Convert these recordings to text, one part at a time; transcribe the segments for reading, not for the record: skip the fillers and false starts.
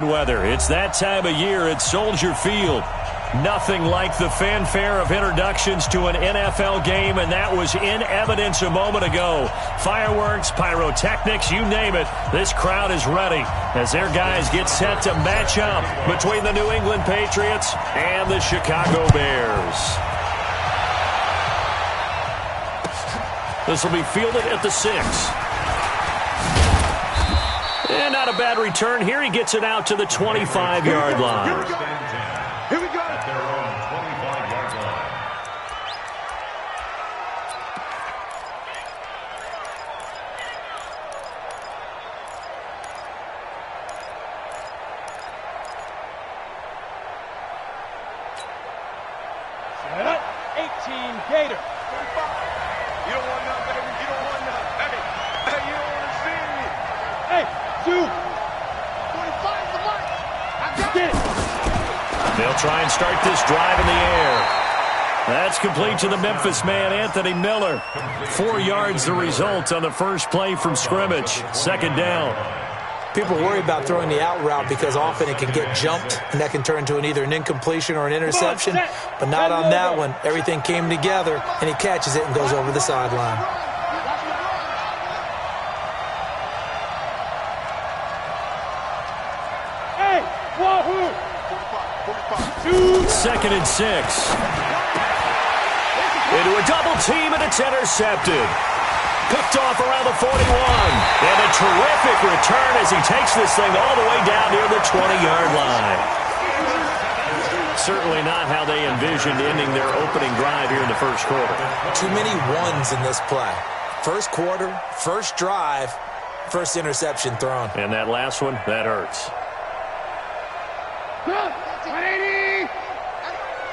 Weather. It's that time of year at Soldier Field. Nothing like the fanfare of introductions to an NFL game, and that was in evidence a moment ago. Fireworks, pyrotechnics, you name it. This crowd is ready as their guys get set to match up between the New England Patriots and the Chicago Bears. This will be fielded at the 6. And not a bad return here. He gets it out to the 25-yard line. Here we go. At their own 25-yard line. Set up. 18 Gator. 35. You don't want none, baby. You don't want none. Hey, you don't want to see me. Hey, 2. 45 the mark. I got it. They'll try and start this drive in the air. That's complete to the Memphis man, Anthony Miller. 4 yards the result on the first play from scrimmage. Second down. People worry about throwing the out route because often it can get jumped, and that can turn into either an incompletion or an interception. But not on that one. Everything came together, and he catches it and goes over the sideline. Hey, wahoo! 2nd and 6. Into a double team, and it's intercepted. Picked off around the 41. And a terrific return as he takes this thing all the way down near the 20-yard line. Certainly not how they envisioned ending their opening drive here in the first quarter. Too many ones in this play. First quarter, first drive, first interception thrown. And that last one, that hurts. 180!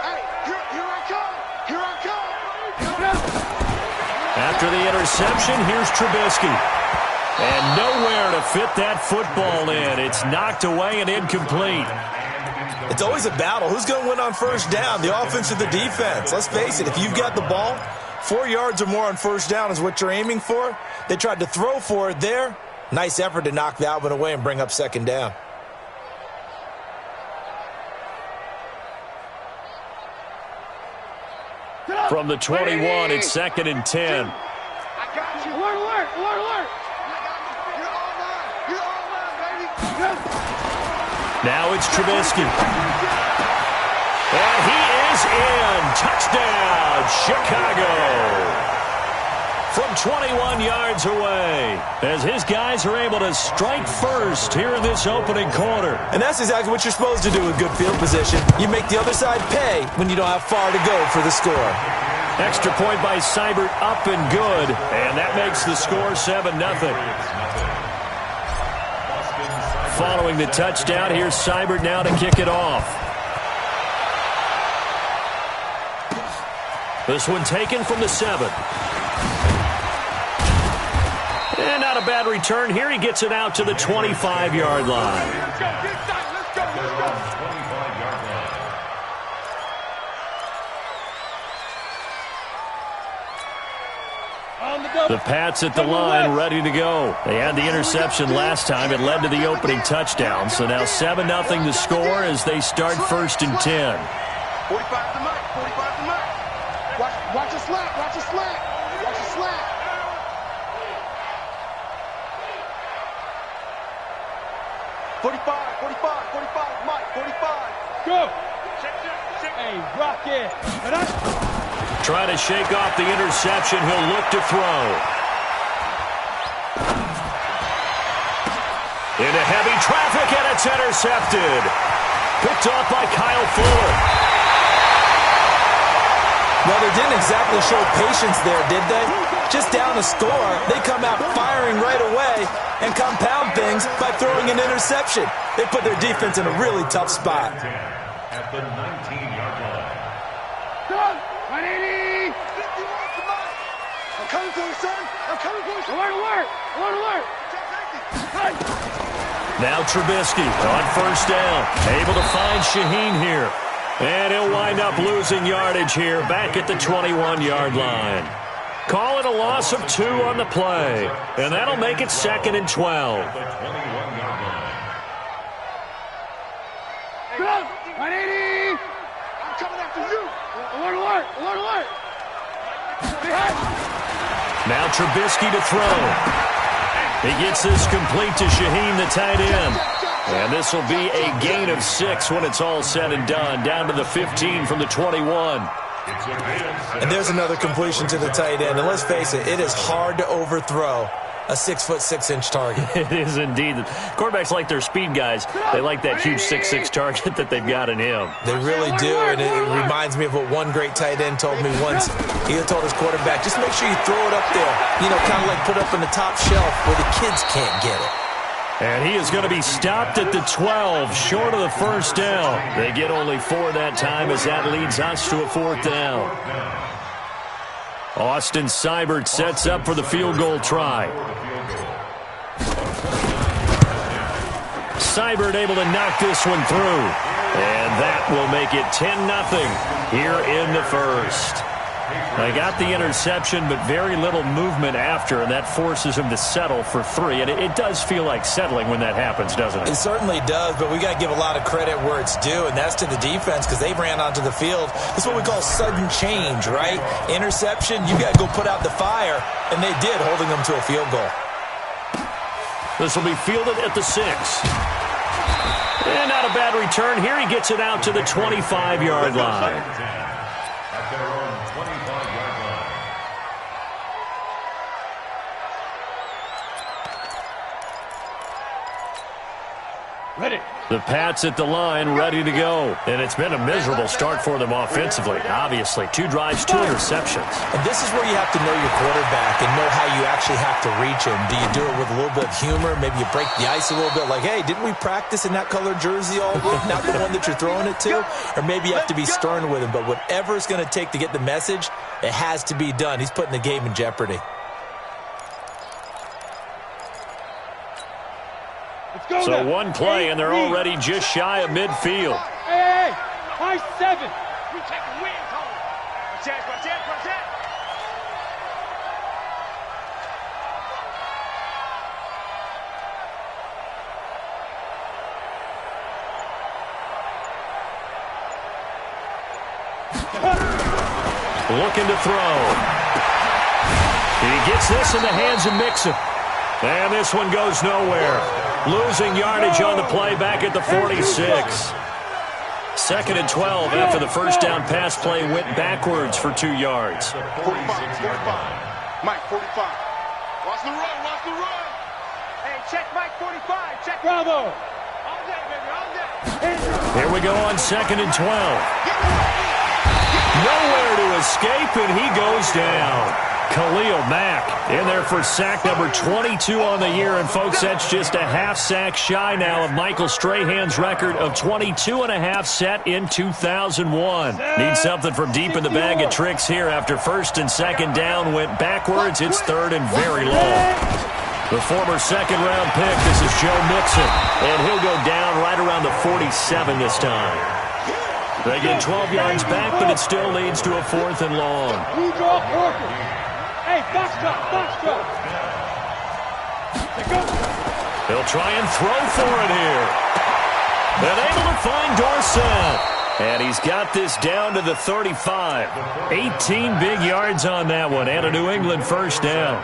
Hey, here I come! Here I come! After the interception, here's Trubisky. And nowhere to fit that football in. It's knocked away and incomplete. It's always a battle. Who's going to win on first down, the offense or the defense? Let's face it, if you've got the ball, 4 yards or more on first down is what you're aiming for. They tried to throw for it there. Nice effort to knock that one away and bring up second down. From the 21, it's 2nd and 10. I got you. Alert, alert, alert, alert. You're all mine. You're all mine, baby. Now it's Trubisky. And he is in. Touchdown, Chicago. From 21 yards away, as his guys are able to strike first here in this opening quarter. And that's exactly what you're supposed to do with good field position. You make the other side pay when you don't have far to go for the score. Extra point by Seibert, up and good. And that makes the score 7-0. Following the touchdown, here's Seibert now to kick it off. This one taken from the 7. And not a bad return here. He gets it out to the 25-yard line. Let's go, let's go, let's go. The Pats at the line, ready to go. They had the interception last time. It led to the opening touchdown. So now 7-0 the score as they start 1st and 10. 45 to Mike, 45 to Mike. Watch a slap, watch a slap. Watch a slap. Forty-five, Mike, 45. Go. Hey, rock it. Trying to shake off the interception. He'll look to throw. Into heavy traffic, and it's intercepted. Picked off by Kyle Fuller. Well, they didn't exactly show patience there, did they? Just down a score, they come out firing right away and compound things by throwing an interception. They put their defense in a really tough spot. At the 19-yard line. 180! 51 to Mike. I'm coming for you, son. I'm coming for you. Alert, alert. Alert, alert. Now Trubisky on 1st down. Able to find Shaheen here. And he'll wind up losing yardage here back at the 21-yard line. Call it a loss of 2 on the play. And that'll make it 2nd and 12. 180. I'm coming after you. Alert, alert, alert, alert. Now Trubisky to throw. He gets this complete to Shaheen, the tight end. And this will be a gain of 6 when it's all said and done. Down to the 15 from the 21. And there's another completion to the tight end. And let's face it, it is hard to overthrow a 6'6" target. It is indeed. Quarterbacks like their speed guys. They like that huge 6'6" target that they've got in him. They really do, and it reminds me of what one great tight end told me once. He told his quarterback, just make sure you throw it up there. You know, kind of like put up in the top shelf where the kids can't get it. And he is going to be stopped at the 12, short of the first down. They get only 4 that time as that leads us to a 4th down. Austin Seibert sets up for the field goal try. Seibert able to knock this one through. And that will make it 10-0 here in the first. They got the interception, but very little movement after, and that forces him to settle for 3. And it does feel like settling when that happens, doesn't it? It certainly does, but we got to give a lot of credit where it's due, and that's to the defense because they ran onto the field. This is what we call sudden change, right? Interception, you got to go put out the fire, and they did, holding them to a field goal. This will be fielded at the 6. And not a bad return here. He gets it out to the 25-yard line. At their own 25-yard line. Ready. The Pats at the line, ready to go. And it's been a miserable start for them offensively. Obviously, 2 drives, 2 interceptions. And this is where you have to know your quarterback and know how you actually have to reach him. Do you do it with a little bit of humor? Maybe you break the ice a little bit like, hey, didn't we practice in that colored jersey all week? Not the one that you're throwing it to? Or maybe you have to be stern with him. But whatever it's going to take to get the message, it has to be done. He's putting the game in jeopardy. So one play, and they're already just shy of midfield. Hey, high 7. We take a win, Tony. Watch out, watch out, watch out. Looking to throw. He gets this in the hands of Mixon. And this one goes nowhere. Losing yardage on the play back at the 46. 2nd and 12 after the first down pass play went backwards for 2 yards. 45. Mike, 45. Watch the run, watch the run. Hey, check Mike 45. Check Bravo. All day, baby, all day. Here we go on 2nd and 12. Nowhere to escape, and he goes down. Khalil Mack in there for sack number 22 on the year. And, folks, that's just a half sack shy now of Michael Strahan's record of 22.5 set in 2001. Need something from deep in the bag of tricks here after 1st and 2nd down went backwards. It's 3rd and very long. The former 2nd-round pick, this is Joe Mixon. And he'll go down right around the 47 this time. They get 12 yards back, but it still leads to a 4th and long. Hey, box drop, box drop. He'll try and throw for it here. And able to find Dorsett. And he's got this down to the 35. 18 big yards on that one, and a New England first down.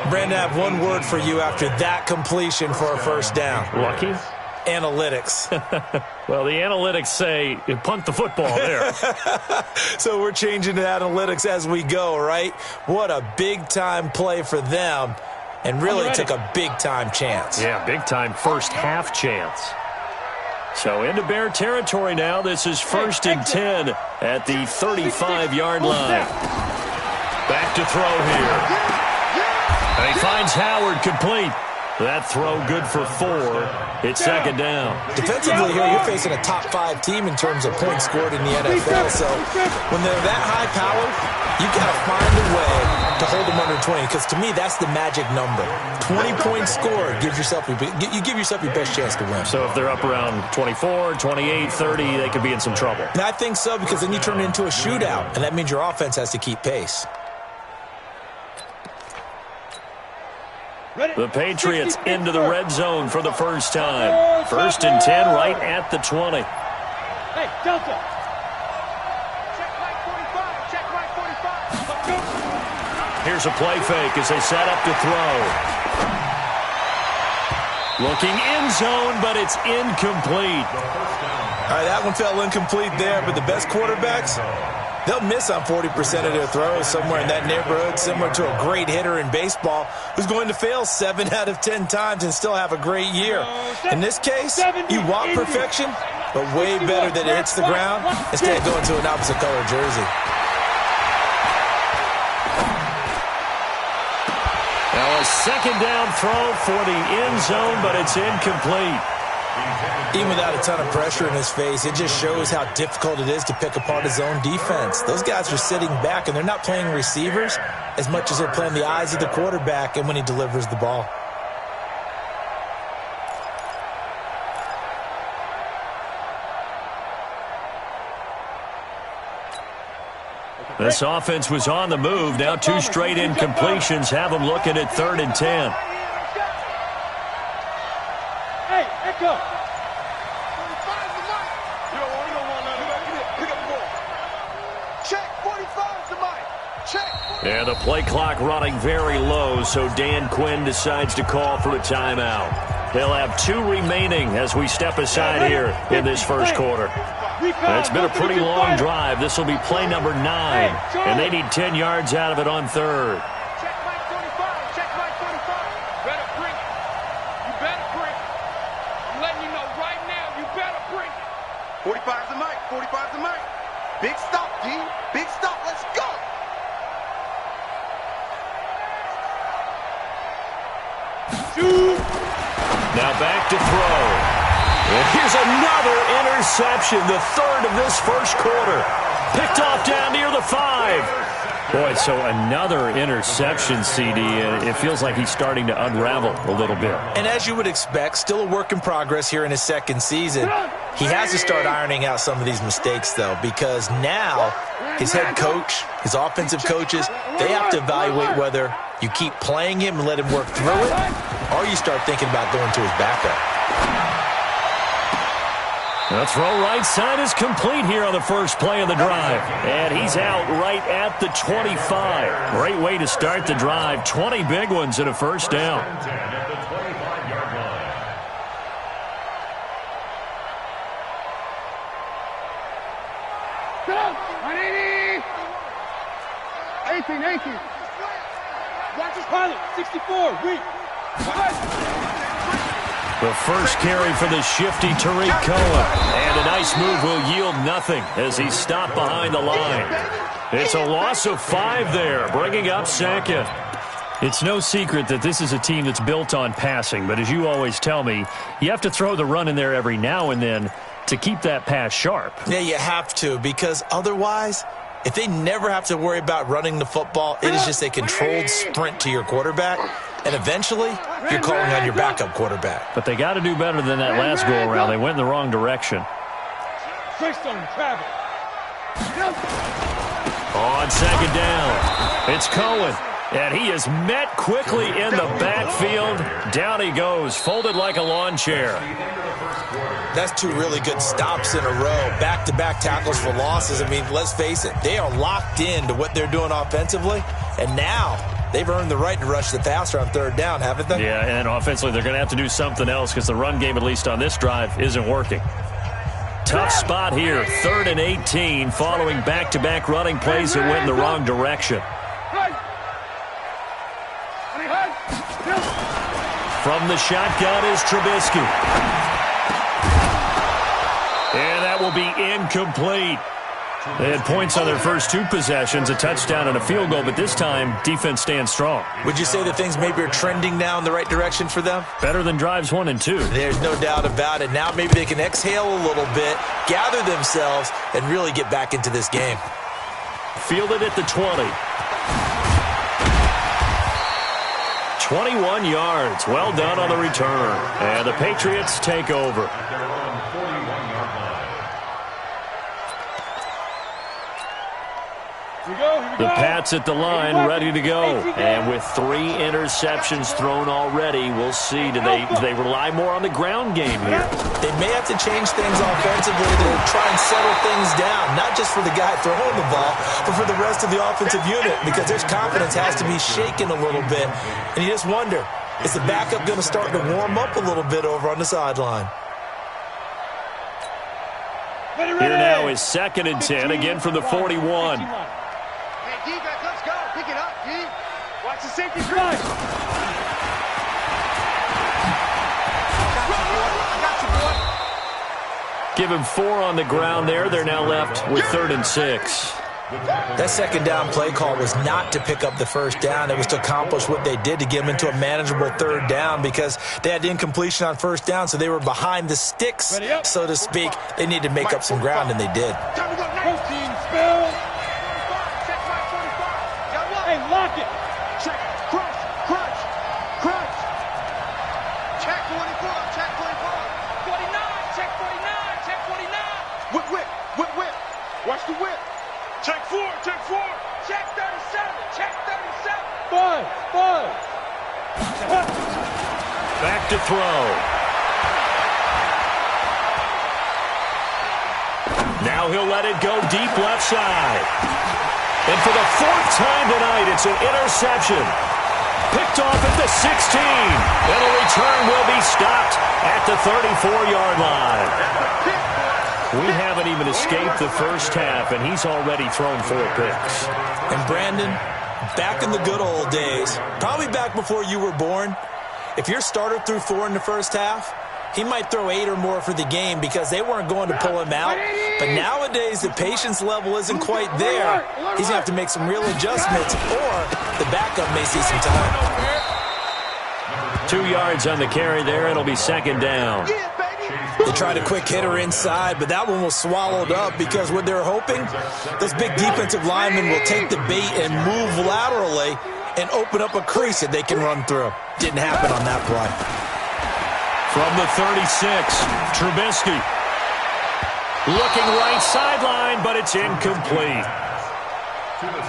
Brandon, I have one word for you after that completion for a first down. Lucky? Analytics. Well, the analytics say you punt the football there. So we're changing to analytics as we go, right? What a big-time play for them, and really took a big-time chance. Yeah, big-time first half chance. So into Bear territory now. This is 1st and 10 at the 35-yard line. Back to throw here. And he finds Howard complete. That throw good for 4. It's 2nd down. Defensively here, you're facing a top 5 team in terms of points scored in the NFL. So when they're that high powered, you got to find a way to hold them under 20. Because to me, that's the magic number. 20 points scored gives yourself you give yourself your best chance to win. So if they're up around 24, 28, 30, they could be in some trouble. And I think so, because then you turn it into a shootout, and that means your offense has to keep pace. The Patriots into the red zone for the first time. 1st and 10 right at the 20. Hey, Delta. Check right 45. Check right 45. Here's a play fake as they set up to throw. Looking end zone, but it's incomplete. All right, that one fell incomplete there, but the best quarterbacks, they'll miss on 40% of their throws, somewhere in that neighborhood, similar to a great hitter in baseball who's going to fail 7 out of 10 times and still have a great year. In this case, you want perfection, but way better that it hits the ground instead of going to an opposite color jersey. Now a second down throw for the end zone, but it's incomplete. Even without a ton of pressure in his face, it just shows how difficult it is to pick apart his own defense. Those guys are sitting back, and they're not playing receivers as much as they're playing the eyes of the quarterback and when he delivers the ball. This offense was on the move. Now 2 straight incompletions have them looking at 3rd and 10. Hey, Echo. 45's the mic. You don't want nothing. Pick up the ball. Check. 45's the mic. Check. And the play clock running very low, so Dan Quinn decides to call for a timeout. They'll have 2 remaining as we step aside here in this first quarter. It's been a pretty long drive. This will be play number 9, and they need 10 yards out of it on 3rd. Check Mike 45. Check Mike 45. Better bring it. You better bring it. I'm letting you know right now, you better bring it. 45's the mic. 45's the mic. Big stop, D. Big stop. Let's go. Shoot. Now back to throw. And here's another interception, the 3rd of this first quarter. Picked off down near the 5. Boy, so another interception, CD. It feels like he's starting to unravel a little bit. And as you would expect, still a work in progress here in his 2nd season. He has to start ironing out some of these mistakes, though, because now his head coach, his offensive coaches, they have to evaluate whether you keep playing him and let him work through it, or you start thinking about going to his backup. The throw right side is complete here on the first play of the drive. And he's out right at the 25. Great way to start the drive. 20 big ones and a first down. At the 25-yard line. Go. 180. 18. Watch his pilot. 64. Weak. The first carry for the shifty Tariq Cohen. And a nice move will yield nothing as he's stopped behind the line. It's a loss of 5 there, bringing up 2nd. It's no secret that this is a team that's built on passing, but as you always tell me, you have to throw the run in there every now and then to keep that pass sharp. Yeah, you have to, because otherwise, if they never have to worry about running the football, it is just a controlled sprint to your quarterback. And eventually, you're calling on your backup quarterback. But they got to do better than that last go-around. They went in the wrong direction. On 2nd down, it's Cohen. And he is met quickly in the backfield. Down he goes, folded like a lawn chair. That's 2 really good stops in a row. Back-to-back tackles for losses. I mean, let's face it, they are locked in to what they're doing offensively. And now they've earned the right to rush the passer on 3rd down, haven't they? Yeah, and offensively, they're going to have to do something else because the run game, at least on this drive, isn't working. Tough spot here, 3rd and 18, following back-to-back running plays that went in the wrong direction. From the shotgun is Trubisky. And that will be incomplete. They had points on their first 2 possessions, a touchdown and a field goal, but this time, defense stands strong. Would you say that things maybe are trending now in the right direction for them? Better than drives 1 and 2. There's no doubt about it. Now maybe they can exhale a little bit, gather themselves, and really get back into this game. Fielded at the 20. 21 yards. Well done on the return. And the Patriots take over. We go. The Pats at the line, ready to go. And with 3 interceptions thrown already, we'll see. Do they rely more on the ground game here? They may have to change things offensively to try and settle things down, not just for the guy throwing the ball, but for the rest of the offensive unit, because their confidence has to be shaken a little bit. And you just wonder, is the backup going to start to warm up a little bit over on the sideline? Here now is 2nd and 10, again from the 41. Hey, defense, let's go. Pick it up, D. Watch the safety drive. Give him 4 on the ground there. They're now left with 3rd and 6. That 2nd down play call was not to pick up the 1st down. It was to accomplish what they did, to get them into a manageable 3rd down, because they had incompletion on 1st down, so they were behind the sticks, so to speak. They needed to make up some ground, and they did. Protein spill. Hey, lock it. Check, crunch, crunch, crunch. Check 44, check 44. 49, check 49, check 49. Whip, whip, whip, whip. Watch the whip. Check 4, check 4. Check 37, check 37. 5. Back to throw. Now he'll let it go deep left side. And for the 4th time tonight, it's an interception. Picked off at the 16. And a return will be stopped at the 34-yard line. We haven't even escaped the first half, and he's already thrown 4 picks. And Brandon, back in the good old days, probably back before you were born, if your starter threw 4 in the first half, he might throw 8 or more for the game because they weren't going to pull him out. But nowadays, the patience level isn't quite there. He's going to have to make some real adjustments, or the backup may see some time. 2 yards on the carry there. It'll be 2nd down. They tried a quick hitter inside, but that one was swallowed up because what they're hoping, those big defensive linemen will take the bait and move laterally and open up a crease that they can run through. Didn't happen on that play. From the 36, Trubisky. Looking right sideline, but it's incomplete.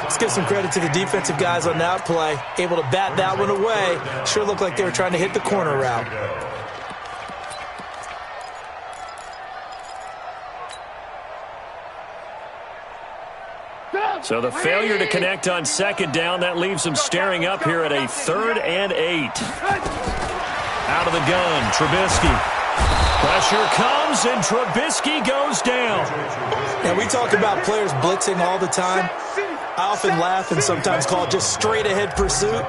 Let's give some credit to the defensive guys on that play. Able to bat that one away. Sure looked like they were trying to hit the corner route. So the failure to connect on 2nd down, that leaves them staring up here at a 3rd and 8. Out of the gun, Trubisky. Pressure comes, and Trubisky goes down. Now, we talk about players blitzing all the time. I often laugh and sometimes call it just straight-ahead pursuit.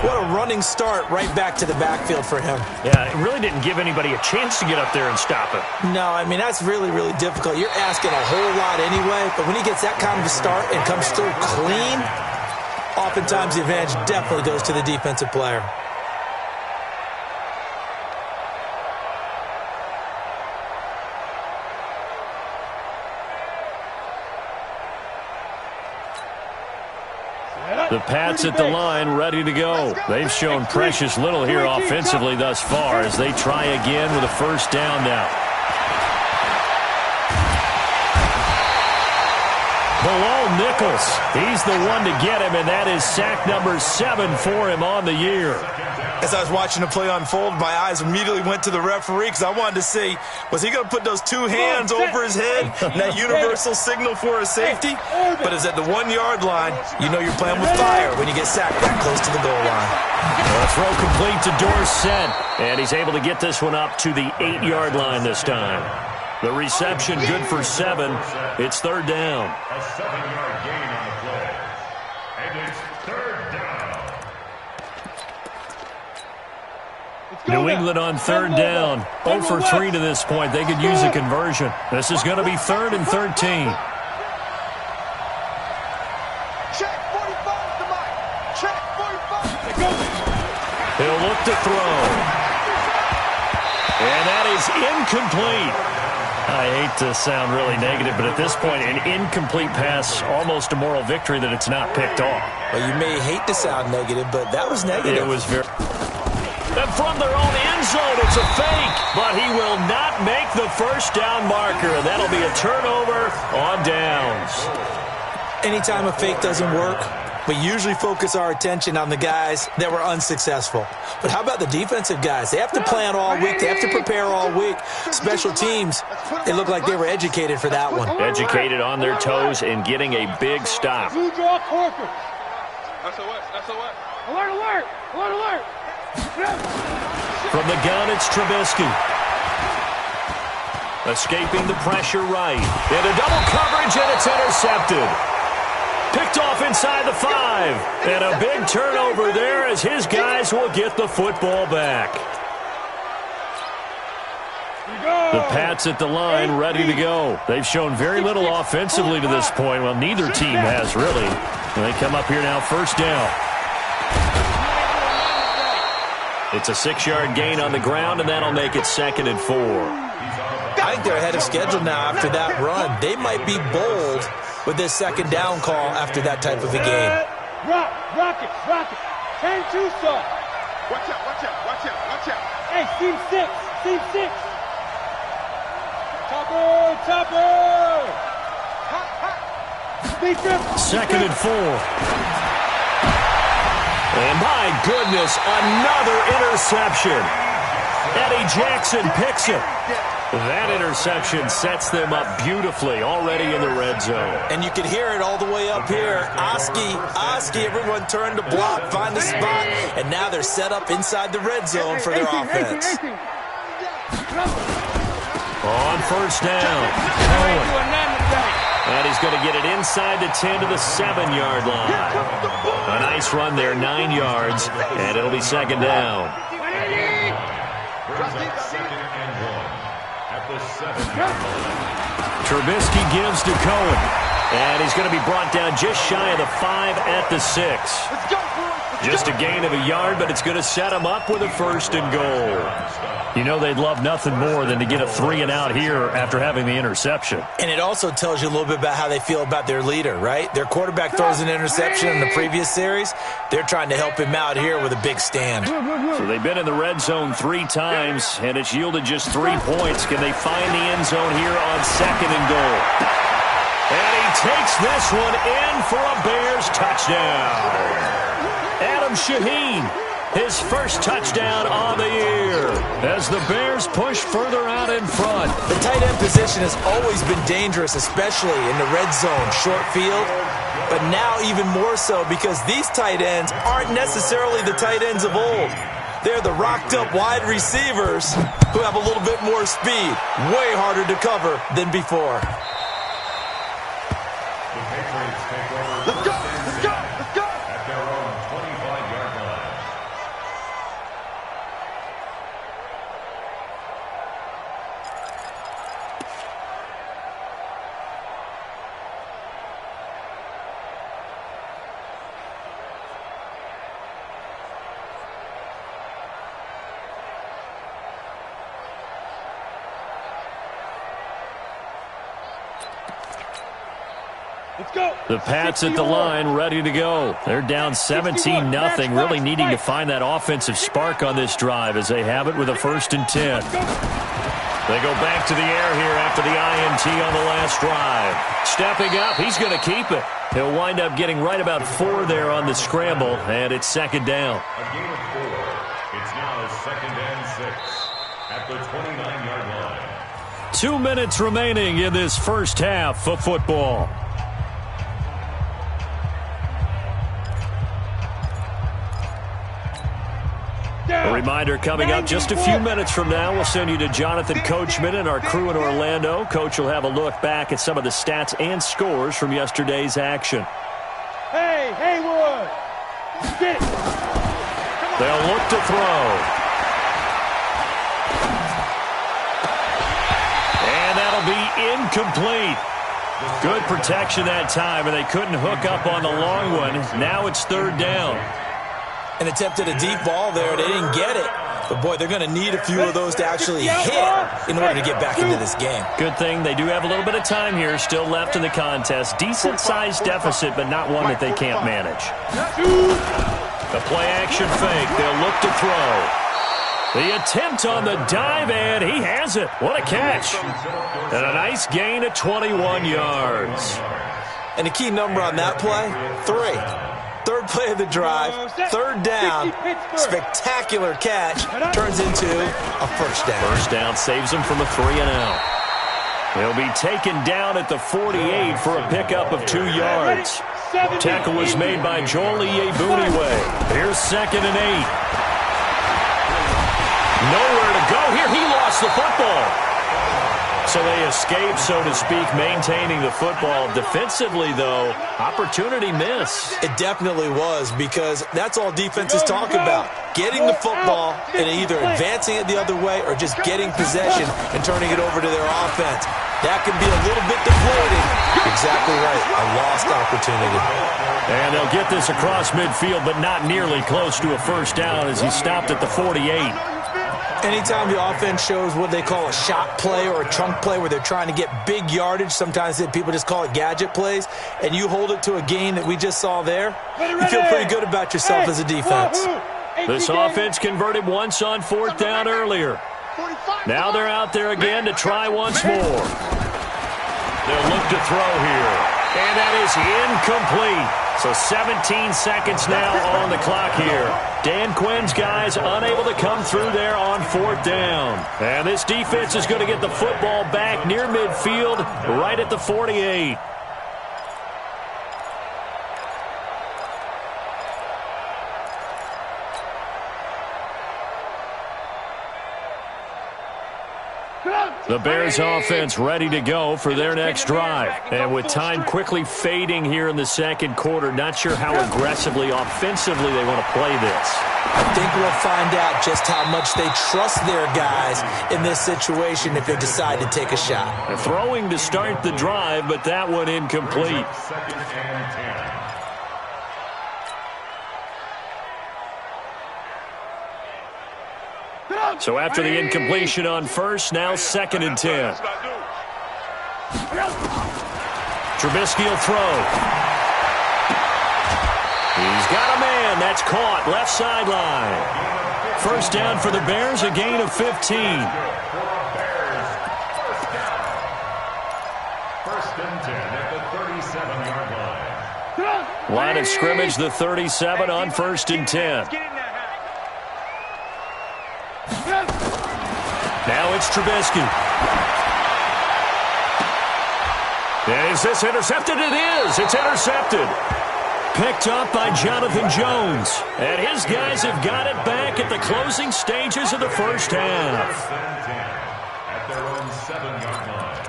What a running start right back to the backfield for him. Yeah, it really didn't give anybody a chance to get up there and stop it. No, I mean, that's really, really difficult. You're asking a whole lot anyway, but when he gets that kind of a start and comes through clean, oftentimes the advantage definitely goes to the defensive player. The Pats at the line, ready to go. They've shown precious little here offensively thus far as they try again with a 1st down now. Below Nichols. He's the one to get him, and that is sack number 7 for him on the year. As I was watching the play unfold, my eyes immediately went to the referee because I wanted to see, was he going to put those 2 hands over his head, that universal signal for a safety? But it's at the 1-yard line. You know you're playing with fire when you get sacked that close to the goal line. Well, throw complete to Dorsett, and he's able to get this one up to the 8-yard line this time. The reception good for 7. It's 3rd down. A 7-yard gain on the play. And it's 3rd down. New England on 3rd down. 0 for 3 to this point. They could use a conversion. This is going to be 3rd and 13. Check 45 to Mike. Check 45. He'll look to throw. And that is incomplete. I hate to sound really negative, but at this point, an incomplete pass, almost a moral victory that it's not picked off. Well, you may hate to sound negative, but that was negative. It was very... And from their own end zone, it's a fake, but he will not make the 1st down marker, and that'll be a turnover on downs. Anytime a fake doesn't work, we usually focus our attention on the guys that were unsuccessful. But how about the defensive guys? They have to plan all week. They have to prepare all week. Special teams, they look like they were educated for that one. Educated on their toes and getting a big stop. Two draw Corcoran. That's a what? Alert, alert! Alert, alert! From the gun, it's Trubisky. Escaping the pressure right. Into double coverage, and it's intercepted. Picked off inside the 5. And a big turnover there as his guys will get the football back. The Pats at the line ready to go. They've shown very little offensively to this point. Well, neither team has really. They come up here now, first down. It's a 6-yard gain on the ground, and that'll make it 2nd and 4. I think they're ahead of schedule now after that run. They might be bold with this 2nd down call after that type of a game. Rock it. 10-2 start. Watch out. Hey, team 6. Topper. Hot. 2nd and 4. And my goodness, another interception. Eddie Jackson picks it. That interception sets them up beautifully already in the red zone. And you can hear it all the way up here. Oski, everyone turned to block, find a spot, and now they're set up inside the red zone for their offense. On first down, Cohen. And he's going to get it inside the 10 to the 7-yard line. A nice run there, 9 yards, and it'll be 2nd down. Trubisky gives to Cohen. And he's going to be brought down just shy of the 5 at the 6. Just a gain of a yard, but it's going to set him up with a 1st and goal. You know they'd love nothing more than to get a 3-and-out here after having the interception. And it also tells you a little bit about how they feel about their leader, right? Their quarterback throws an interception in the previous series. They're trying to help him out here with a big stand. So they've been in the red zone 3 times, and it's yielded just 3 points. Can they find the end zone here on 2nd and goal? And he takes this one in for a Bears touchdown. Adam Shaheen, his first touchdown on the year as the Bears push further out in front. The tight end position has always been dangerous, especially in the red zone, short field. But now even more so because these tight ends aren't necessarily the tight ends of old. They're the rocked-up wide receivers who have a little bit more speed, way harder to cover than before. Let's go. At their own 25-yard line. Let's go. The Pats at the line ready to go. They're down 17-0, really needing to find that offensive spark on this drive as they have it with a 1st and 10. They go back to the air here after the INT on the last drive. Stepping up, he's going to keep it. He'll wind up getting right about 4 there on the scramble, and it's 2nd down. A gain of 4. It's now 2nd and 6 at the 29-yard line. 2 minutes remaining in this first half of football. A reminder coming up just a few minutes from now. We'll send you to Jonathan Coachman and our crew in Orlando. Coach will have a look back at some of the stats and scores from yesterday's action. Hey, Haywood. Get it. They'll look to throw. And that'll be incomplete. Good protection that time, and they couldn't hook up on the long one. Now it's 3rd down. And attempted a deep ball there. They didn't get it. But, boy, they're going to need a few of those to actually hit in order to get back into this game. Good thing they do have a little bit of time here still left in the contest. Decent-sized deficit, but not one that they can't manage. The play-action fake. They'll look to throw. The attempt on the dive, and he has it. What a catch. And a nice gain at 21 yards. And the key number on that play, 3. Third play of the drive, third down, spectacular catch, turns into a first down. First down saves him from a 3-and-out. He'll be taken down at the 48 for a pickup of 2 yards. Tackle was made by Jolie Ebuniwe. Here's 2nd and 8. Nowhere to go here. He lost the football. So they escape, so to speak, maintaining the football. Defensively, though, opportunity missed. It definitely was, because that's all defenses talk about. Getting the football and either advancing it the other way or just getting possession and turning it over to their offense. That can be a little bit deflating. Exactly right. A lost opportunity. And they'll get this across midfield, but not nearly close to a first down as he stopped at the 48. Anytime the offense shows what they call a shot play or a chunk play where they're trying to get big yardage, sometimes people just call it gadget plays, and you hold it to a gain that we just saw there, you feel pretty good about yourself as a defense. This offense converted once on 4th down earlier. Now they're out there again to try once more. They'll look to throw here. And that is incomplete. So 17 seconds now on the clock here. Dan Quinn's guys unable to come through there on 4th down. And this defense is going to get the football back near midfield, right at the 48. The Bears offense ready to go for their next drive. And with time quickly fading here in the second quarter, not sure how aggressively, offensively they want to play this. I think we'll find out just how much they trust their guys in this situation if they decide to take a shot. They're throwing to start the drive, but that one incomplete. 2nd and 10. So after the incompletion on first, now 2nd and 10. Trubisky will throw. He's got a man. That's caught. Left sideline. First down for the Bears, a gain of 15. First and 10 at the 37-yard line. Line of scrimmage, the 37 on 1st and 10. Now it's Trubisky. Is this intercepted? It is. It's intercepted. Picked up by Jonathan Jones. And his guys have got it back at the closing stages of the first half. 1st and 10 at their own 7-yard line.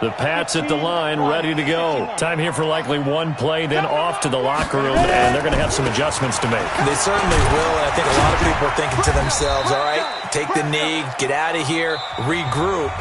The Pats at the line, ready to go. Time here for likely one play, then off to the locker room, and they're going to have some adjustments to make. They certainly will, and I think a lot of people are thinking to themselves, all right, take the knee, get out of here, regroup.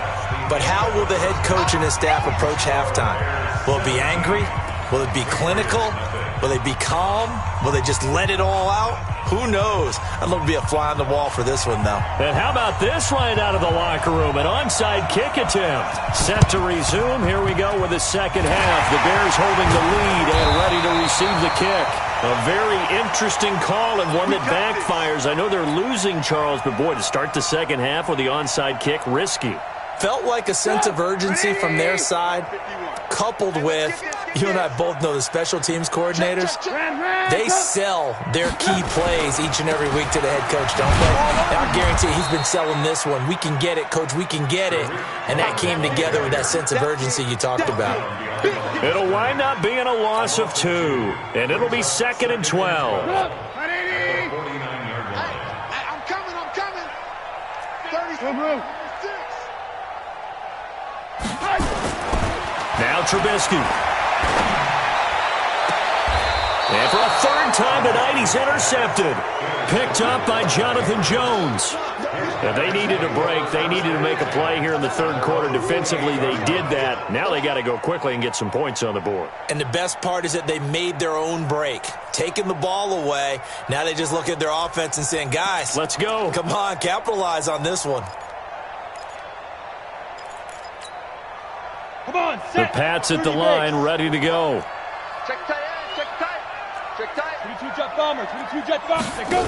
But how will the head coach and his staff approach halftime? Will it be angry? Will it be clinical? Will they be calm? Will they just let it all out? Who knows? I'd love to be a fly on the wall for this one, though. And how about this right out of the locker room? An onside kick attempt. Set to resume. Here we go with the second half. The Bears holding the lead and ready to receive the kick. A very interesting call and one that backfires. I know they're losing, Charles, but boy, to start the second half with the onside kick, risky. Felt like a sense of urgency from their side, coupled with, you and I both know the special teams coordinators, they sell their key plays each and every week to the head coach, don't they? And I guarantee he's been selling this one. We can get it, coach, we can get it. And that came together with that sense of urgency you talked about. It'll wind up being a loss of 2, and it'll be 2nd and 12. I'm coming. 30. Now Trubisky. And for a third time tonight, he's intercepted. Picked up by Jonathan Jones. And they needed a break. They needed to make a play here in the third quarter. Defensively, they did that. Now they got to go quickly and get some points on the board. And the best part is that they made their own break. Taking the ball away. Now they just look at their offense and saying, guys, let's go. Come on, capitalize on this one. Come on, the Pats at the line, ready to go. Check tight, check tight. Check tight. 22 jet bombers, 22 jet bombers. They go.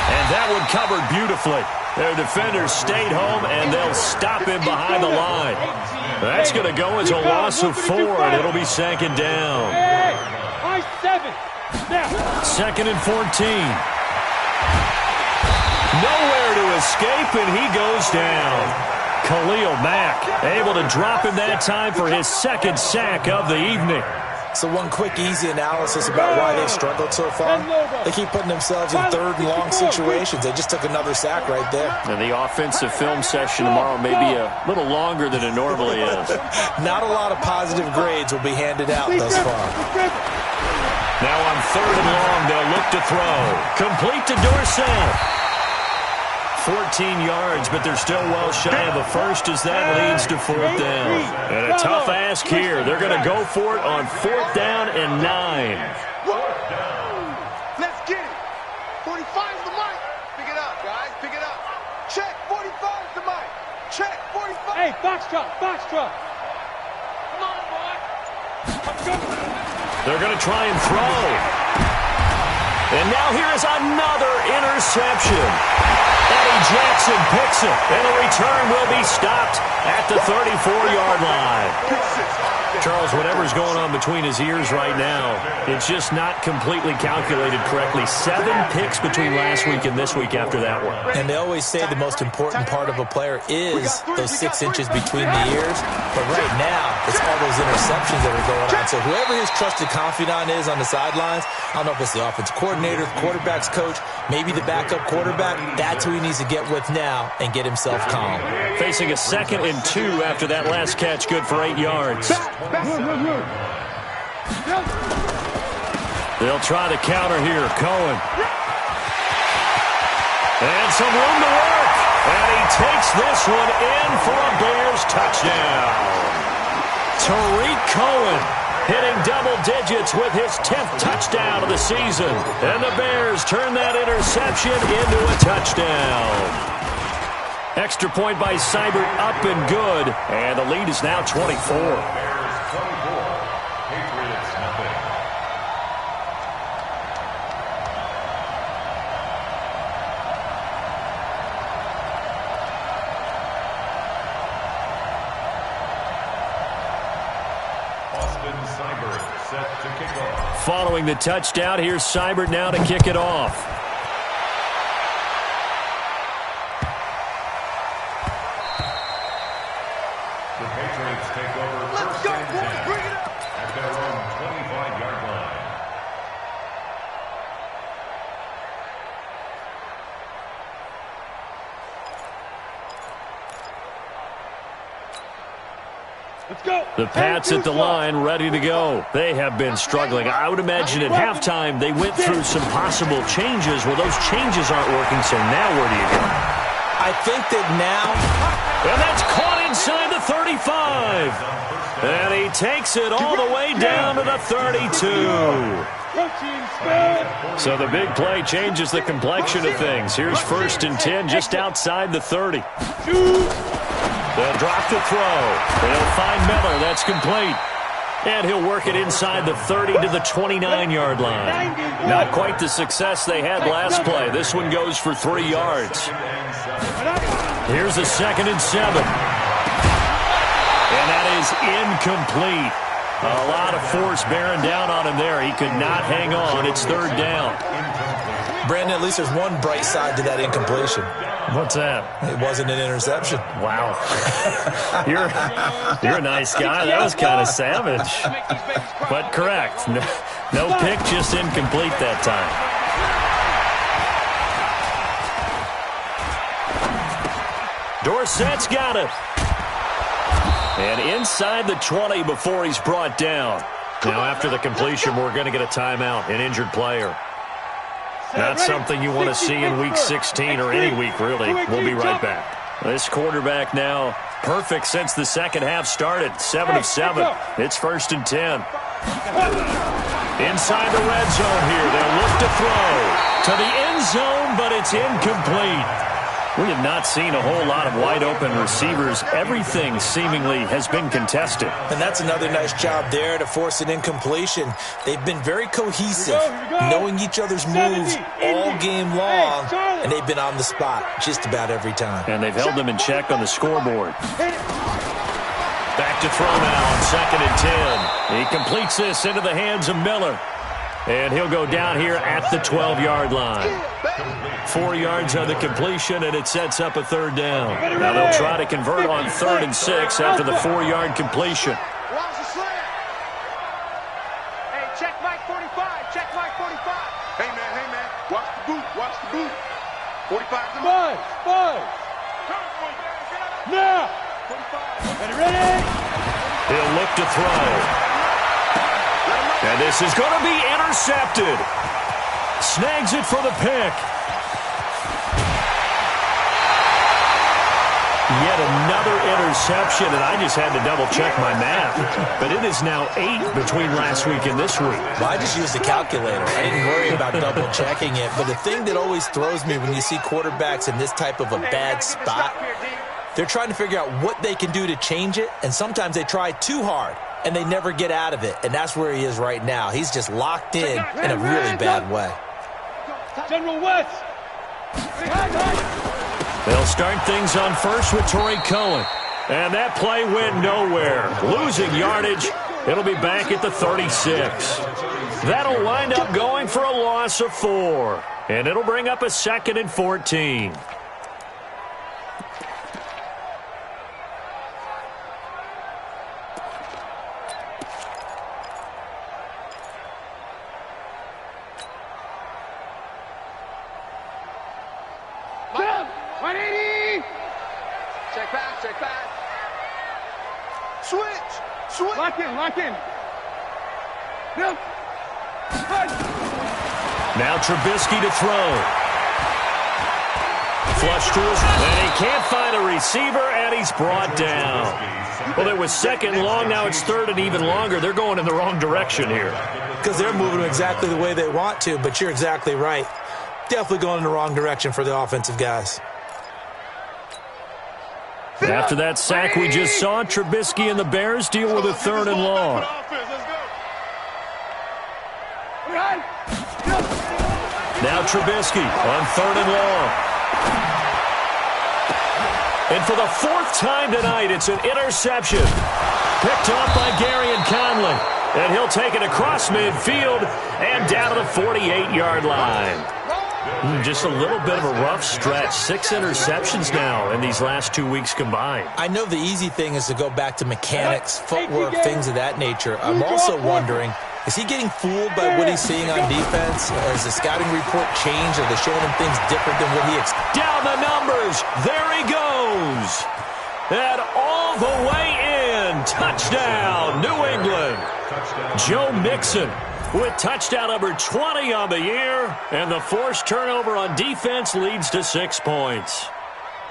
And that one covered beautifully. Their defenders stayed home, and they'll stop him behind the line. That's going to go as a loss of 4, and it'll be second down. Second and 14. Nowhere to escape, and he goes down. Khalil Mack able to drop him that time for his second sack of the evening. So one quick, easy analysis about why they've struggled so far. They keep putting themselves in third and long situations. They just took another sack right there. And the offensive film session tomorrow may be a little longer than it normally is. Not a lot of positive grades will be handed out thus far. Now on third and long, they'll look to throw. Complete to Dorsett. 14 yards, but they're still well shy of a first as that leads to fourth down. And a tough ask here. They're going to go for it on fourth down and 9. Let's get it. 45's the mic. Pick it up, guys. Pick it up. Check. 45's the mic. Check. 45. Hey, box truck. Come on, boy. They're going to try and throw. And now here is another interception. Eddie Jackson picks it, and the return will be stopped at the 34-yard line. Charles, whatever's going on between his ears right now, it's just not completely calculated correctly. 7 picks between last week and this week after that one. And they always say the most important part of a player is those 6 inches between the ears. But right now, it's all those interceptions that are going on. So whoever his trusted confidant is on the sidelines, I don't know if it's the offensive coordinator, the quarterback's coach, maybe the backup quarterback, that's who he needs to get with now and get himself calm. Facing a 2nd and 2 after that last catch, good for 8 yards. They'll try the counter here. Cohen. And some room to work. And he takes this one in for a Bears touchdown. Tariq Cohen hitting double digits with his 10th touchdown of the season. And the Bears turn that interception into a touchdown. Extra point by Seibert, up and good. And the lead is now 24. Bears 24, Patriots nothing. Austin Seibert set to kick off. Following the touchdown, here's Seibert now to kick it off. The Patriots take over first and 10 at their own 25-yard line. Let's go. The Pats at the line, ready to go. They have been struggling. I would imagine at halftime they went through some possible changes. Well, those changes aren't working, so now where do you go? I think that now... And that's caught inside the 35. And he takes it all the way down to the 32. So the big play changes the complexion of things. Here's first and 10 just outside the 30. They'll drop the throw. They'll find Miller. That's complete. And he'll work it inside the 30 to the 29-yard line. Not quite the success they had last play. This one goes for 3 yards. Here's a 2nd and 7. And that is incomplete. A lot of force bearing down on him there. He could not hang on. It's 3rd down. Brandon, at least there's one bright side to that incompletion. What's that? It wasn't an interception. Wow. You're a nice guy. That was kind of savage. But correct. No pick, just incomplete that time. Dorsett's got it. And inside the 20 before he's brought down. Now after the completion, we're going to get a timeout, an injured player. Not something you want to see in Week 16 or any week, really. We'll be right back. This quarterback now perfect since the second half started. 7 of 7. It's 1st and 10. Inside the red zone here. They'll look to throw to the end zone, but it's incomplete. We have not seen a whole lot of wide-open receivers. Everything seemingly has been contested. And that's another nice job there to force an incompletion. They've been very cohesive, knowing each other's moves all game long, and they've been on the spot just about every time. And they've held them in check on the scoreboard. Back to throw now on 2nd and 10. He completes this into the hands of Miller. And he'll go down here at the 12-yard line. 4 yards on the completion, and it sets up a 3rd down. Now they'll try to convert on 3rd and 6 after the 4-yard completion. Hey, check Mike 45. Check Mike 45. Hey, man. Watch the boot. Watch the boot. 45's the Five. Now. Ready? He'll look to throw. And this is going to be intercepted. Snags it for the pick. Yet another interception, and I just had to double-check my math. But it is now 8 between last week and this week. Well, I just used a calculator. I didn't worry about double-checking it. But the thing that always throws me when you see quarterbacks in this type of a bad spot, they're trying to figure out what they can do to change it, and sometimes they try too hard, and they never get out of it. And that's where he is right now. He's just locked in a really bad way. General West. They'll start things on first with Torrey Cohen. And that play went nowhere. Losing yardage. It'll be back at the 36. That'll wind up going for a loss of 4. And it'll bring up a 2nd and 14. Check back. Switch. Lock in. Yep. Now Trubisky to throw. Flush to his, and he can't find a receiver, and he's brought down. Well, it was 2nd and long, now it's 3rd and even longer. They're going in the wrong direction here. Because they're moving exactly the way they want to, but you're exactly right. Definitely going in the wrong direction for the offensive guys. After that sack we just saw, Trubisky and the Bears deal with a 3rd and long. Now Trubisky on 3rd and long. And for the 4th time tonight, it's an interception. Picked off by Garyon Conley. And he'll take it across midfield and down to the 48-yard line. Just a little bit of a rough stretch. 6 interceptions now in these last 2 weeks combined. I know the easy thing is to go back to mechanics, footwork, things of that nature. I'm also wondering, is he getting fooled by what he's seeing on defense? Or has the scouting report changed? Are they showing him things different than what he expected? Down the numbers. There he goes. And all the way in. Touchdown, New England. Joe Mixon with touchdown number 20 on the year, and the forced turnover on defense leads to 6 points.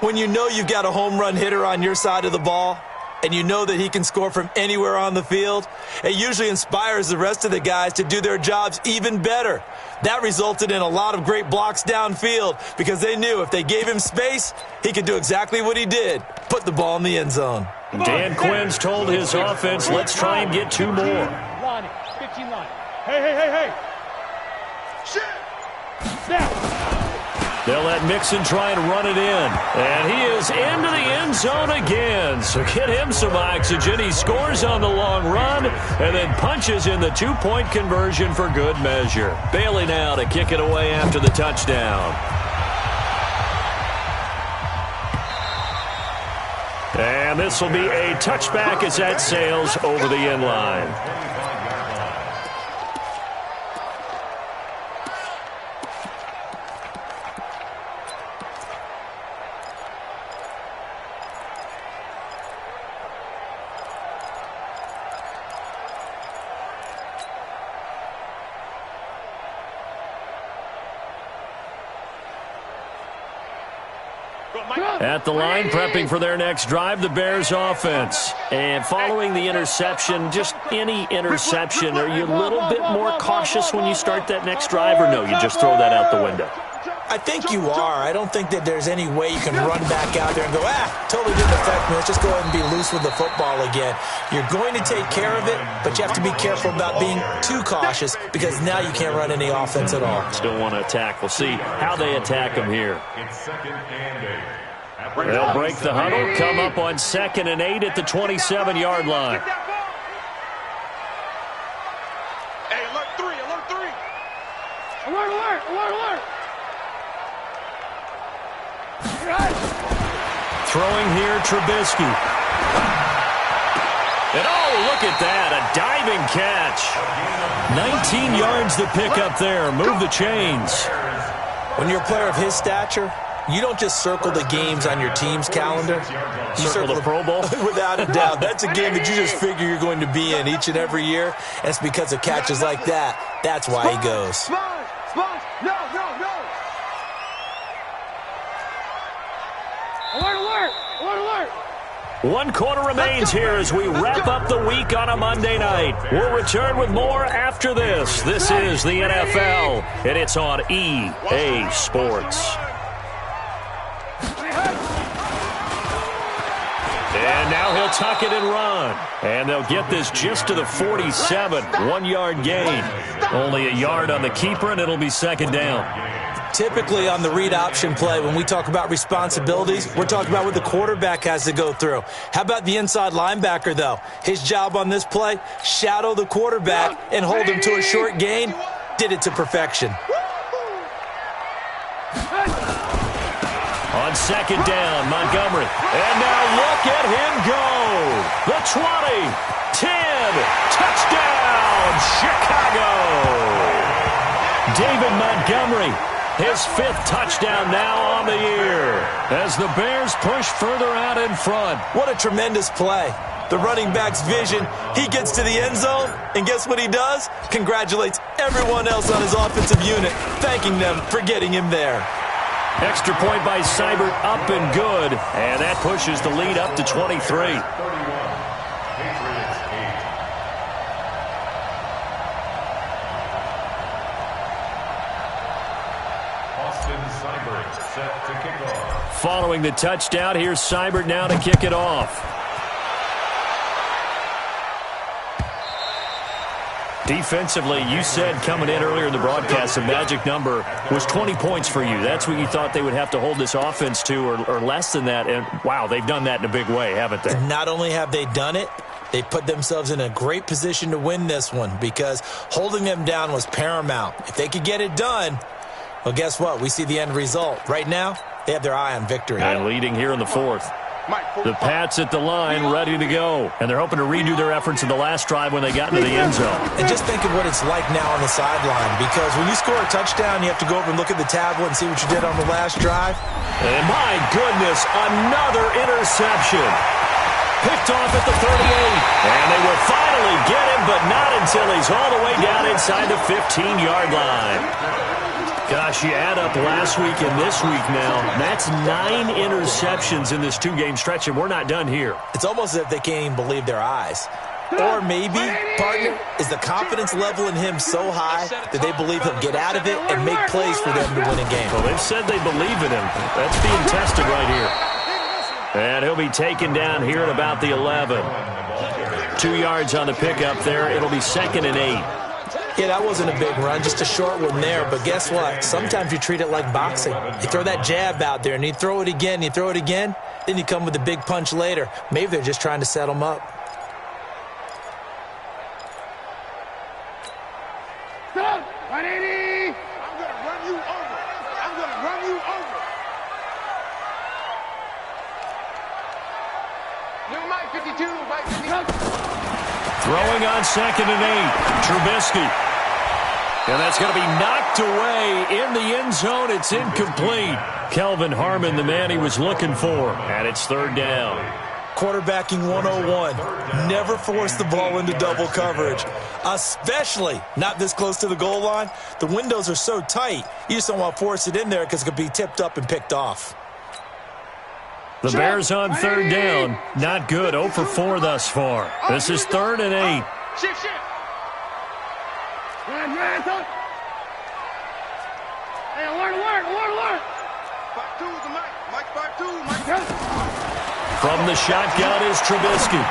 When you know you've got a home run hitter on your side of the ball, and you know that he can score from anywhere on the field, it usually inspires the rest of the guys to do their jobs even better. That resulted in a lot of great blocks downfield because they knew if they gave him space, he could do exactly what he did, put the ball in the end zone. Dan Quinn's told his offense, let's try and get 2 more. Line, 15 line. Hey. Shit. Now. They'll let Mixon try and run it in. And he is into the end zone again. So get him some oxygen. He scores on the long run and then punches in the 2-point conversion for good measure. Bailey now to kick it away after the touchdown. And this will be a touchback as that sails over the end line. At the line, prepping for their next drive, the Bears offense. And following the interception, just any interception, are you a little bit more cautious when you start that next drive, or no, you just throw that out the window? I think you are. I don't think that there's any way you can run back out there and go, totally didn't affect me. Let's just go ahead and be loose with the football again. You're going to take care of it, but you have to be careful about being too cautious because now you can't run any offense at all. Still want to attack. We'll see how they attack him here. It's 2nd and 8. They'll break the huddle, come up on 2nd and 8 at the 27-yard line. Hey, alert 3, alert 3. Alert, alert, alert, alert. Throwing here, Trubisky. And look at that, a diving catch. 19 yards to pick up there. Move the chains. When you're a player of his stature, you don't just circle the games on your team's calendar. You circle the Pro Bowl? Without a doubt. That's a game that you just figure you're going to be in each and every year. And it's because of catches like that. That's why he goes. Sponge, no. Alert, alert, alert, alert. 1 quarter remains here as we wrap up the week on a Monday night. We'll return with more after this. This is the NFL, and it's on EA Sports. And now he'll tuck it and run. And they'll get this just to the 47. 1-yard gain. Only a yard on the keeper, and it'll be 2nd down. Typically on the read option play, when we talk about responsibilities, we're talking about what the quarterback has to go through. How about the inside linebacker, though? His job on this play, shadow the quarterback and hold him to a short gain. Did it to perfection. On 2nd down, Montgomery. And now look at him go. The 20, 10, touchdown, Chicago. David Montgomery, his 5th touchdown now on the year as the Bears push further out in front. What a tremendous play. The running back's vision, he gets to the end zone, and guess what he does? Congratulates everyone else on his offensive unit, thanking them for getting him there. Extra point by Seibert, up and good, and that pushes the lead up to 23. 31. Patriots 8. Austin Seibert set to kick off. Following the touchdown, here's Seibert now to kick it off. Defensively, you said coming in earlier in the broadcast, the magic number was 20 points for you. That's what you thought they would have to hold this offense to, or less than that. And, wow, they've done that in a big way, haven't they? Not only have they done it, they put themselves in a great position to win this one because holding them down was paramount. If they could get it done, well, guess what? We see the end result. Right now, they have their eye on victory. And leading here in the 4th. The Pats at the line, ready to go. And they're hoping to redo their efforts in the last drive when they got into the end zone. And just think of what it's like now on the sideline, because when you score a touchdown, you have to go over and look at the tablet and see what you did on the last drive. And my goodness, another interception. Picked off at the 38. And they will finally get him, but not until he's all the way down inside the 15-yard line. Gosh, you add up last week and this week now, that's 9 interceptions in this 2-game stretch, and we're not done here. It's almost as if they can't even believe their eyes. Or maybe, partner, is the confidence level in him so high that they believe he'll get out of it and make plays for them to win a game. Well, they've said they believe in him. That's being tested right here. And he'll be taken down here at about the 11. 2 yards on the pickup there. It'll be 2nd and 8. Yeah, that wasn't a big run, just a short one there. But guess what? Sometimes you treat it like boxing. You throw that jab out there, and you throw it again, then you come with a big punch later. Maybe they're just trying to set them up. Stop! 180! I'm going to run you over. I'm going to run you over. New Mike 52, Mike 52. Throwing on 2nd and 8. Trubisky. And that's going to be knocked away in the end zone. It's incomplete. Kelvin Harmon, the man he was looking for. And it's 3rd down. Quarterbacking 101. Never force the ball into double coverage, especially not this close to the goal line. The windows are so tight, you just don't want to force it in there because it could be tipped up and picked off. The Bears on 3rd down. Not good. 0 for 4 thus far. This is 3rd and 8. Shift. Run, talk. Hey, alert. 5'2" is the Mike. Mike 5'2", Mike. From the shotgun is Trubisky.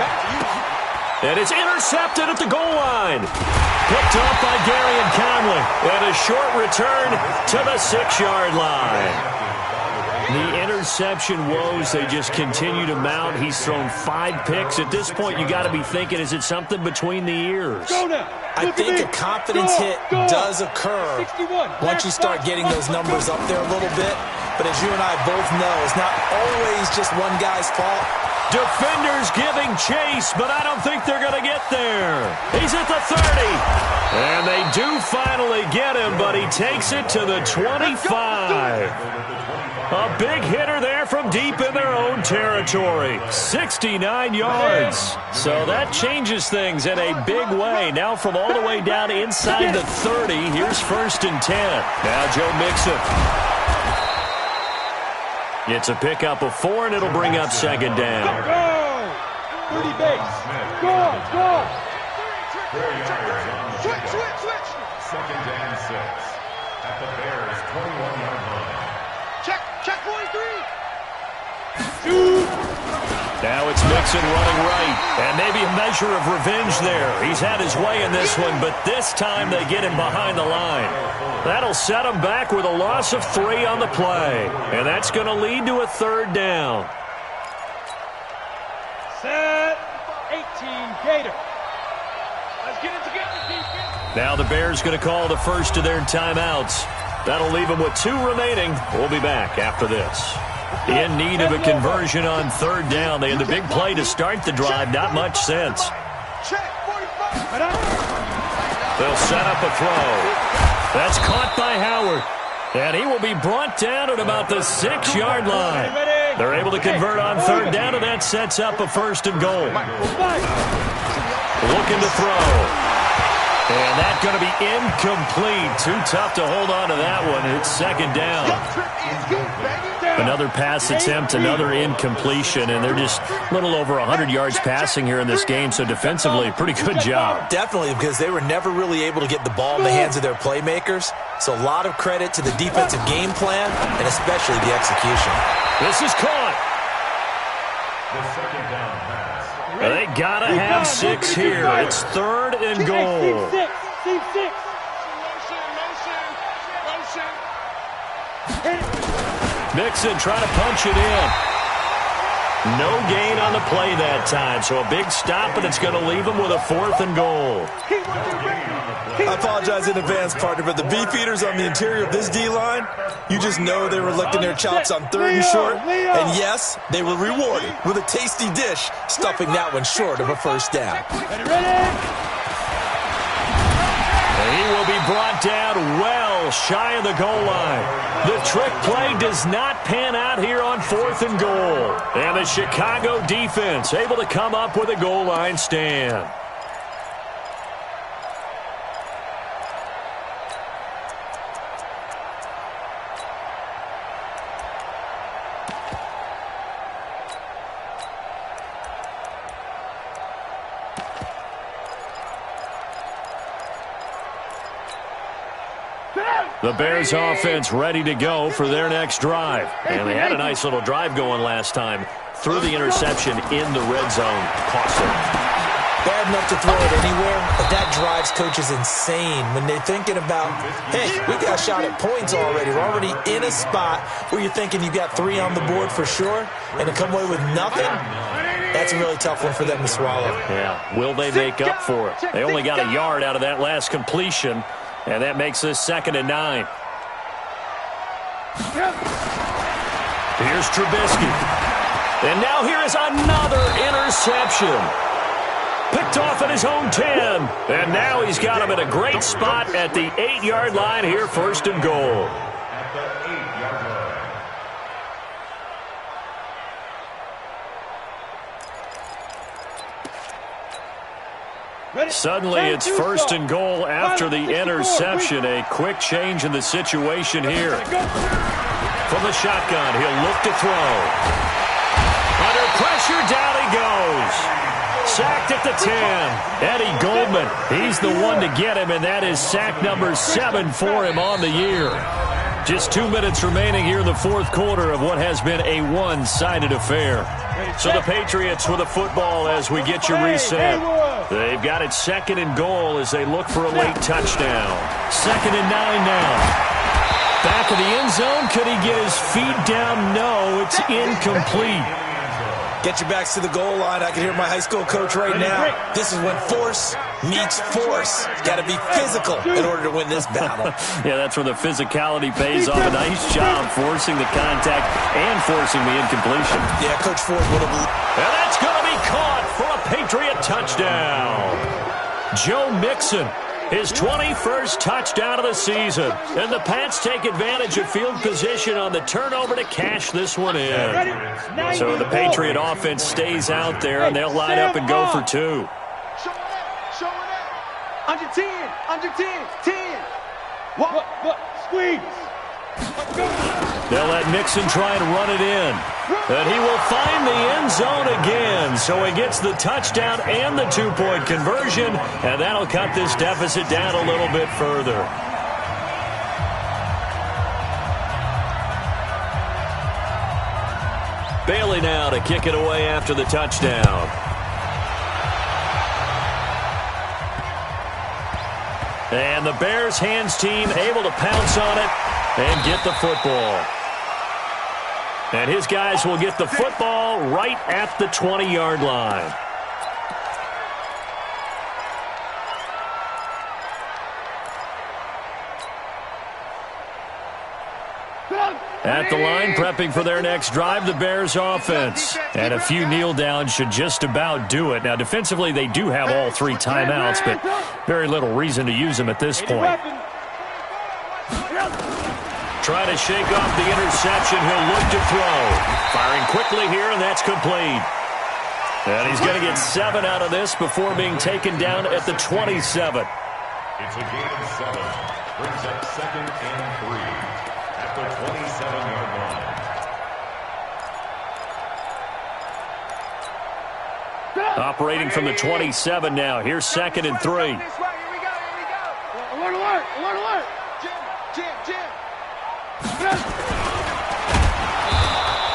And it's intercepted at the goal line. Picked off by Gary and Conley. And a short return to the 6-yard line. The interception woes, they just continue to mount. He's thrown 5 picks. At this point, you got to be thinking, is it something between the ears? I think a confidence hit does occur once you start getting those numbers up there a little bit. But as you and I both know, it's not always just one guy's fault. Defenders giving chase, but I don't think they're going to get there. He's at the 30. And they do finally get him, but he takes it to the 25. A big hitter there from deep in their own territory. 69 yards. So that changes things in a big way. Now from all the way down inside the 30, here's 1st and 10. Now Joe Mixon. It's a pickup of 4, and it'll bring up 2nd down. Go! 30 base. Go! Switch. 2nd and 6. At the Bears' 21-yard line. Check 43. Shoot! Now it's Mixon running right. And maybe a measure of revenge there. He's had his way in this one, but this time they get him behind the line. That'll set him back with a loss of 3 on the play. And that's going to lead to a 3rd down. Set. 18 Gator. Let's get it together, defense. Now the Bears going to call the first of their timeouts. That'll leave them with 2 remaining. We'll be back after this. In need of a conversion on 3rd down. They had the big play to start the drive. Not much sense. They'll set up a throw. That's caught by Howard. And he will be brought down at about the 6-yard line. They're able to convert on 3rd down, and that sets up a 1st and goal. Looking to throw. And that's going to be incomplete. Too tough to hold on to that one. It's 2nd down. Another pass attempt, another incompletion, and they're just a little over 100 yards passing here in this game, so defensively, pretty good job. Definitely, because they were never really able to get the ball in the hands of their playmakers. So a lot of credit to the defensive game plan, and especially the execution. This is caught. The 2nd down pass. They got to have 6 here. It's 3rd and goal. Team 6. Mixon trying to punch it in. No gain on the play that time, so a big stop, and it's going to leave him with a 4th and goal. I apologize in advance, partner, but the beef eaters on the interior of this D-line, you just know they were licking their chops on 3rd and short. And yes, they were rewarded with a tasty dish, stuffing that one short of a 1st down. He will be brought down well shy of the goal line. The trick play does not pan out here on 4th and goal. And the Chicago defense able to come up with a goal line stand. The Bears offense ready to go for their next drive. And they had a nice little drive going last time. Threw the interception in the red zone. Cost them. Bad enough to throw it anywhere, but that drives coaches insane when they're thinking about, hey, we got a shot at points already. We're already in a spot where you're thinking you got 3 on the board for sure, and to come away with nothing, that's a really tough one for them to swallow. Yeah, will they make up for it? They only got a yard out of that last completion. And that makes this 2nd and 9. Here's Trubisky. And now here is another interception. Picked off at his own 10. And now he's got him at a great spot at the 8-yard line here, 1st and goal. At the 8-yard line. Suddenly it's 1st and goal after the interception. A quick change in the situation here. From the shotgun, he'll look to throw. Under pressure, down he goes. Sacked at the 10. Eddie Goldman, he's the one to get him, and that is sack number 7 for him on the year. Just 2 minutes remaining here in the fourth quarter of what has been a one-sided affair. So the Patriots with a football as we get you reset. They've got it 2nd and goal as they look for a late touchdown. 2nd and 9 now. Back of the end zone. Could he get his feet down? No, it's incomplete. Get your backs to the goal line. I can hear my high school coach right now. This is when force meets force. Got to be physical in order to win this battle. Yeah, that's where the physicality pays off. A nice job forcing the contact and forcing the incompletion. Yeah, Coach Ford would have... And that's going to be caught for a Patriot touchdown. Joe Mixon, his 21st touchdown of the season. And the Pats take advantage of field position on the turnover to cash this one in. So the Patriot offense stays out there, and they'll line up and go for 2. Show it up. Under 10. Under 10. 10. What? Squeeze. They'll let Mixon try and run it in. And he will find the end zone again. So he gets the touchdown and the 2-point conversion. And that'll cut this deficit down a little bit further. Bailey now to kick it away after the touchdown. And the Bears hands team able to pounce on it and get the football. And his guys will get the football right at the 20-yard line. At the line, prepping for their next drive, the Bears offense. And a few kneel downs should just about do it. Now, defensively, they do have all 3 timeouts, but very little reason to use them at this point. Trying to shake off the interception. He'll look to throw. Firing quickly here, and that's complete. And he's going to get 7 out of this before being taken down at the 27. It's a gain of 7. Brings up 2nd and 3 at the 27-yard line. Operating from the 27 now. Here's 2nd and 3. Here we go. Alert. Jim.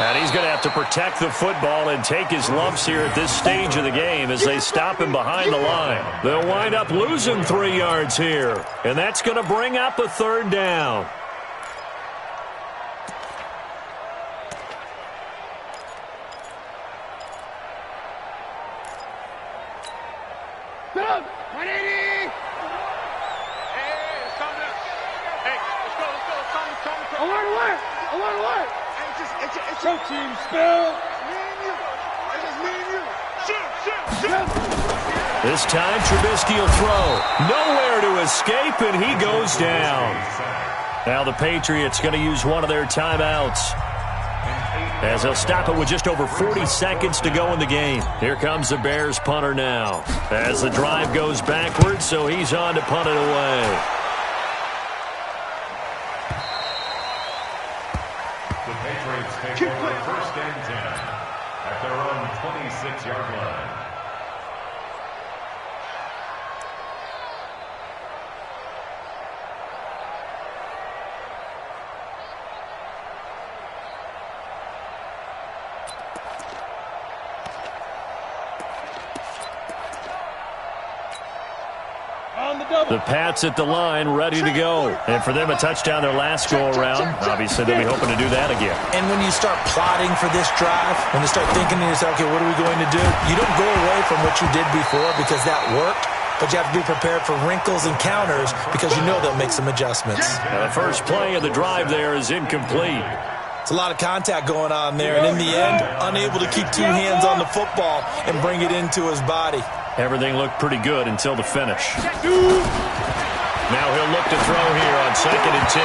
And he's going to have to protect the football and take his lumps here at this stage of the game as they stop him behind the line. They'll wind up losing 3 yards here. And that's going to bring up a 3rd down. Team spill. This time Trubisky will throw. Nowhere to escape, and he goes down. Now the Patriots going to use one of their timeouts as they'll stop it with just over 40 seconds to go in the game. Here comes the Bears punter now as the drive goes backwards, so he's on to punt it away. Take over 1st and 10 at their own 26-yard line. The Pats at the line, ready to go. And for them, a touchdown their last go-around. Obviously, they'll be hoping to do that again. And when you start plotting for this drive, when you start thinking to yourself, okay, what are we going to do? You don't go away from what you did before because that worked, but you have to be prepared for wrinkles and counters because you know they'll make some adjustments. Now, the first play of the drive there is incomplete. It's a lot of contact going on there, and in the end, unable to keep 2 hands on the football and bring it into his body. Everything looked pretty good until the finish. Now he'll look to throw here on 2nd and 10.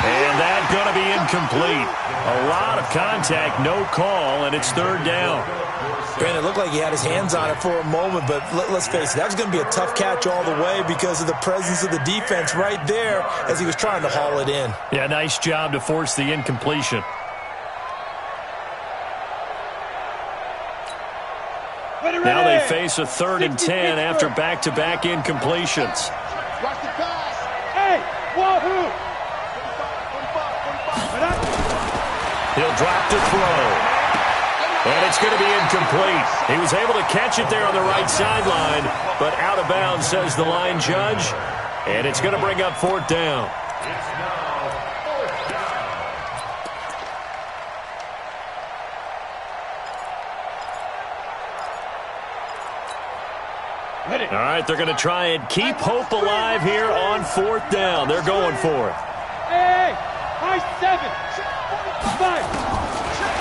And that's going to be incomplete. A lot of contact, no call, and it's 3rd down. Granted, it looked like he had his hands on it for a moment, but let's face it, that was going to be a tough catch all the way because of the presence of the defense right there as he was trying to haul it in. Yeah, nice job to force the incompletion. Now they face a 3rd and 10 after back-to-back incompletions. Watch the pass. Hey, wahoo! 45, He'll drop to throw. And it's going to be incomplete. He was able to catch it there on the right sideline, but out of bounds, says the line judge. And it's going to bring up fourth down. It's now fourth down. All right, they're going to try and keep hope alive here on fourth down. They're going for it. Hey, high 7, 5.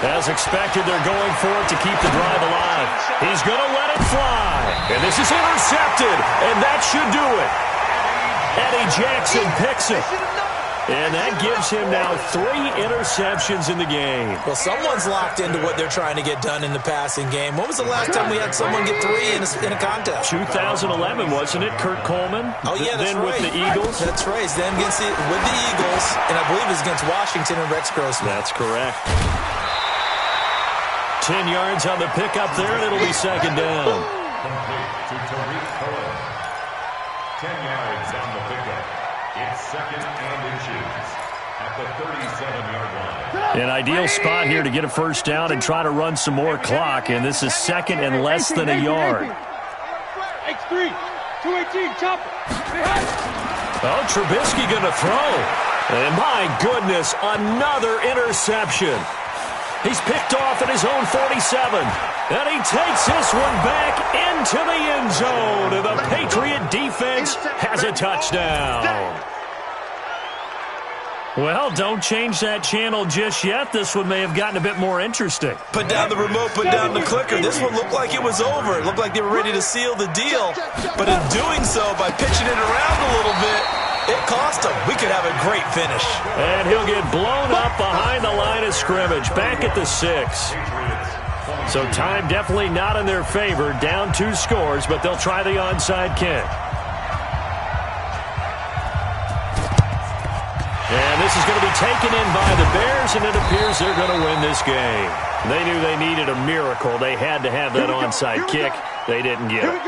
As expected, they're going for it to keep the drive alive. He's going to let it fly. And this is intercepted, and that should do it. Eddie Jackson picks it. And that gives him now 3 interceptions in the game. Well, someone's locked into what they're trying to get done in the passing game. When was the last time we had someone get 3 in a contest? 2011, wasn't it, Kurt Coleman? Oh, yeah, that's then right. with the Eagles? That's right. Then with the Eagles, and I believe it's against Washington and Rex Grossman. That's correct. 10 yards on the pickup there, and it'll be second down. Complete to Tariq Cohen. 10 yards on the pickup. It's second and inches at the 37-yard line. An ideal spot here to get a first down and try to run some more clock, and this is second and less than a yard. X3, 218, chopper. Oh, Trubisky going to throw. And my goodness, another interception. He's picked off at his own 47. And he takes this one back into the end zone. And the Patriot defense has a touchdown. Well, don't change that channel just yet. This one may have gotten a bit more interesting. Put down the remote, put down the clicker. This one looked like it was over. It looked like they were ready to seal the deal. But in doing so, by pitching it around a little bit, it cost him. We could have a great finish. And he'll get blown up behind the line of scrimmage, back at the 6. So time definitely not in their favor. Down 2 scores, but they'll try the onside kick. And this is going to be taken in by the Bears, and it appears they're going to win this game. They knew they needed a miracle. They had to have that onside kick. They didn't get it.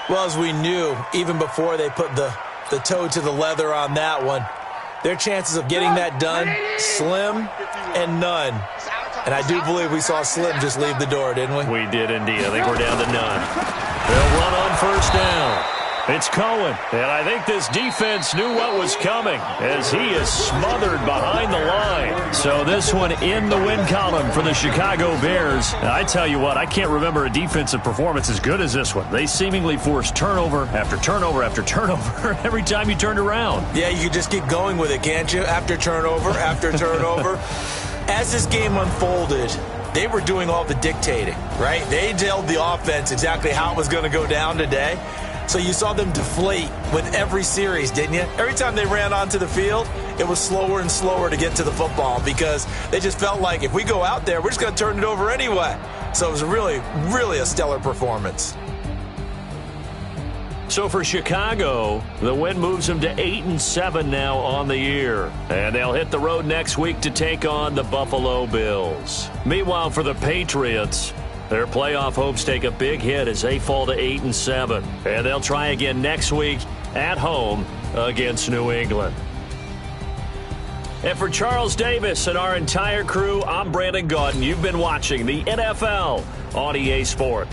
Well, as we knew, even before they put the toe to the leather on that one, their chances of getting that done, slim and none. And I do believe we saw Slim just leave the door, didn't we? We did indeed. I think we're down to none. They'll run on first down. It's Cohen, and I think this defense knew what was coming as he is smothered behind the line. So this one in the win column for the Chicago Bears. And I tell you what, I can't remember a defensive performance as good as this one. They seemingly forced turnover after turnover after turnover every time you turned around. Yeah, you can just keep going with it, can't you? After turnover, after turnover. As this game unfolded, they were doing all the dictating, right? They told the offense exactly how it was going to go down today. So you saw them deflate with every series, didn't you? Every time they ran onto the field, it was slower and slower to get to the football because they just felt like if we go out there, we're just going to turn it over anyway. So it was really, really a stellar performance. So for Chicago, the win moves them to 8-7 now on the year. And they'll hit the road next week to take on the Buffalo Bills. Meanwhile, for the Patriots, their playoff hopes take a big hit as they fall to 8-7. And they'll try again next week at home against New England. And for Charles Davis and our entire crew, I'm Brandon Gaudin. You've been watching the NFL on EA Sport.